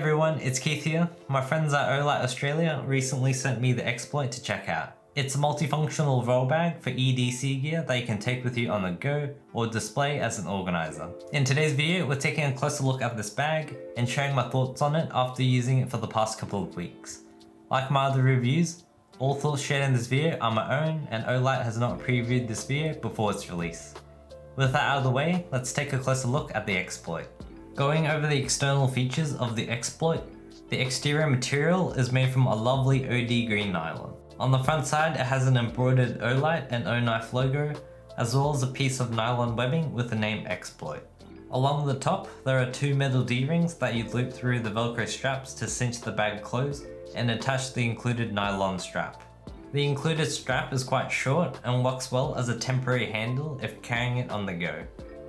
everyone, it's Keith here. My friends at Olight Australia recently sent me the exploit to check out. It's a multifunctional roll bag for EDC gear that you can take with you on the go or display as an organizer. In today's video, we're taking a closer look at this bag and sharing my thoughts on it after using it for the past couple of weeks. Like my other reviews, all thoughts shared in this video are my own, and Olight has not previewed this video before its release. With that out of the way, let's take a closer look at the exploit. Going over the external features of the exploit, the exterior material is made from a lovely OD green nylon. On the front side, it has an embroidered Olight and O-Knife logo, as well as a piece of nylon webbing with the name exploit. Along the top, there are two metal D-rings that you loop through the Velcro straps to cinch the bag closed and attach the included nylon strap. The included strap is quite short and works well as a temporary handle if carrying it on the go.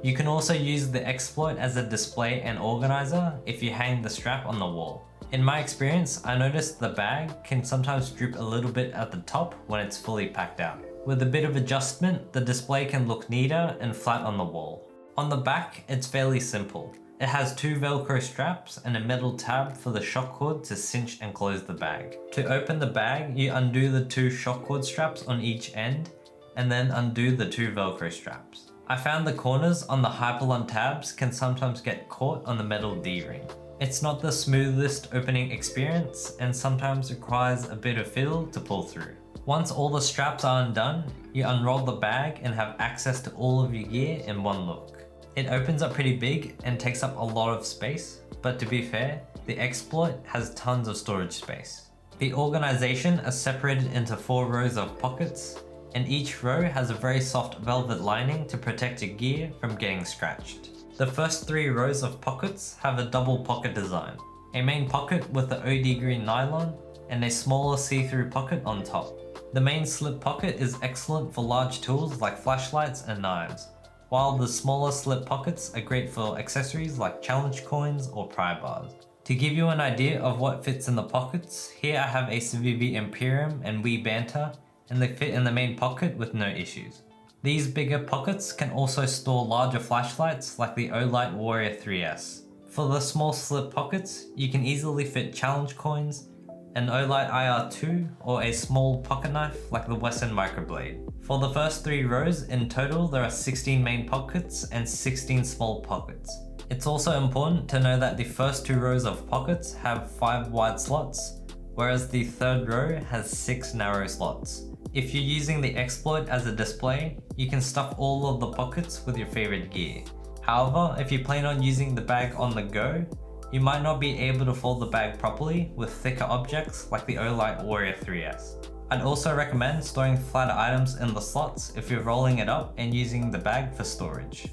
You can also use the exploit as a display and organizer if you hang the strap on the wall. In my experience, I noticed the bag can sometimes droop a little bit at the top when it's fully packed out. With a bit of adjustment, the display can look neater and flat on the wall. On the back, it's fairly simple. It has two Velcro straps and a metal tab for the shock cord to cinch and close the bag. To open the bag, you undo the two shock cord straps on each end and then undo the two Velcro straps. I found the corners on the Hyperlon tabs can sometimes get caught on the metal D-ring. It's not the smoothest opening experience and sometimes requires a bit of fiddle to pull through. Once all the straps are undone, you unroll the bag and have access to all of your gear in one look. It opens up pretty big and takes up a lot of space, but to be fair, the exploit has tons of storage space. The organization is separated into 4 rows of pockets, and each row has a very soft velvet lining to protect your gear from getting scratched. The first 3 rows of pockets have a double pocket design, a main pocket with the OD green nylon, and a smaller see-through pocket on top. The main slip pocket is excellent for large tools like flashlights and knives, while the smaller slip pockets are great for accessories like challenge coins or pry bars. To give you an idea of what fits in the pockets, here I have a Civivi Imperium and Wii Banter, and they fit in the main pocket with no issues. These bigger pockets can also store larger flashlights like the Olight Warrior 3S. For the small slip pockets, you can easily fit challenge coins, an Olight IR2, or a small pocket knife like the Wesson Microblade. For the first 3 rows, in total there are 16 main pockets and 16 small pockets. It's also important to know that the first 2 rows of pockets have 5 wide slots, whereas the third row has 6 narrow slots. If you're using the exploit as a display, you can stuff all of the pockets with your favorite gear. However, if you plan on using the bag on the go, you might not be able to fold the bag properly with thicker objects like the Olight Warrior 3S. I'd also recommend storing flatter items in the slots if you're rolling it up and using the bag for storage.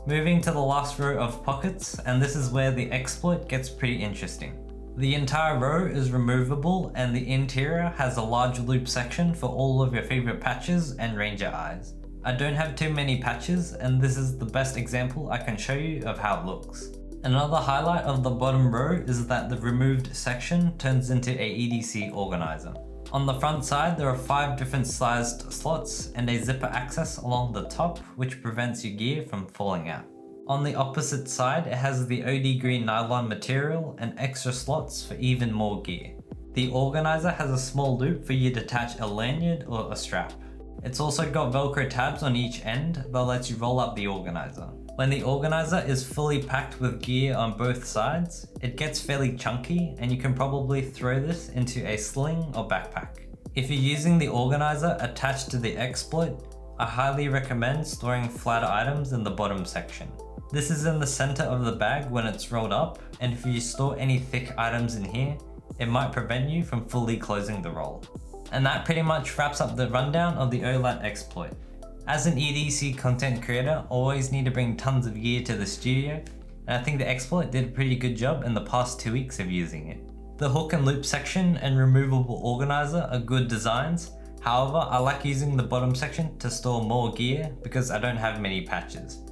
Moving to the last row of pockets, and this is where the exploit gets pretty interesting. The entire row is removable and the interior has a large loop section for all of your favorite patches and Ranger eyes. I don't have too many patches, and this is the best example I can show you of how it looks. Another highlight of the bottom row is that the removed section turns into a EDC organizer. On the front side, there are 5 different sized slots and a zipper access along the top, which prevents your gear from falling out. On the opposite side, it has the OD green nylon material and extra slots for even more gear. The organizer has a small loop for you to attach a lanyard or a strap. It's also got Velcro tabs on each end that lets you roll up the organizer. When the organizer is fully packed with gear on both sides, it gets fairly chunky and you can probably throw this into a sling or backpack. If you're using the organizer attached to the exploit, I highly recommend storing flatter items in the bottom section. This is in the center of the bag when it's rolled up, and if you store any thick items in here, it might prevent you from fully closing the roll. And that pretty much wraps up the rundown of the Olight exploit. As an EDC content creator, I always need to bring tons of gear to the studio, and I think the exploit did a pretty good job in the past 2 weeks of using it. The hook and loop section and removable organizer are good designs. However, I like using the bottom section to store more gear because I don't have many patches.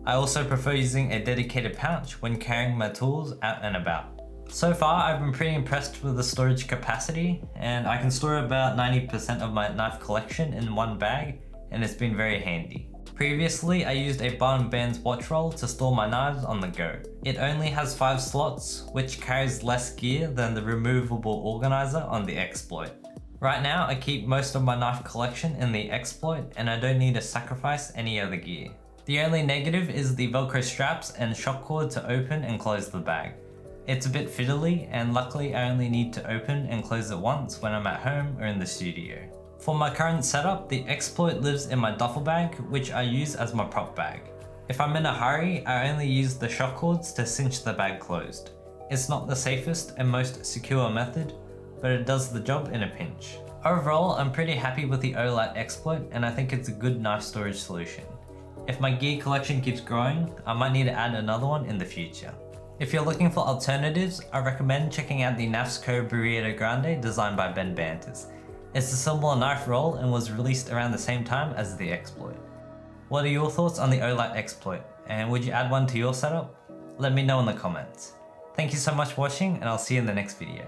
I also prefer using a dedicated pouch when carrying my tools out and about. So far, I've been pretty impressed with the storage capacity, and I can store about 90% of my knife collection in one bag, and it's been very handy. Previously, I used a Barn Bands watch roll to store my knives on the go. It only has 5 slots, which carries less gear than the removable organizer on the Exploit. Right now, I keep most of my knife collection in the Exploit and I don't need to sacrifice any other gear. The only negative is the Velcro straps and shock cord to open and close the bag. It's a bit fiddly, and luckily I only need to open and close it once when I'm at home or in the studio. For my current setup, the Exploit lives in my duffel bag, which I use as my prop bag. If I'm in a hurry, I only use the shock cords to cinch the bag closed. It's not the safest and most secure method, but it does the job in a pinch. Overall, I'm pretty happy with the Olat Exploit and I think it's a good knife storage solution. If my gear collection keeps growing, I might need to add another one in the future. If you're looking for alternatives, I recommend checking out the Nafsco Burrito Grande designed by Ben Bantas. It's a similar knife roll and was released around the same time as the Exploit. What are your thoughts on the Olat Exploit, and would you add one to your setup? Let me know in the comments. Thank you so much for watching, and I'll see you in the next video.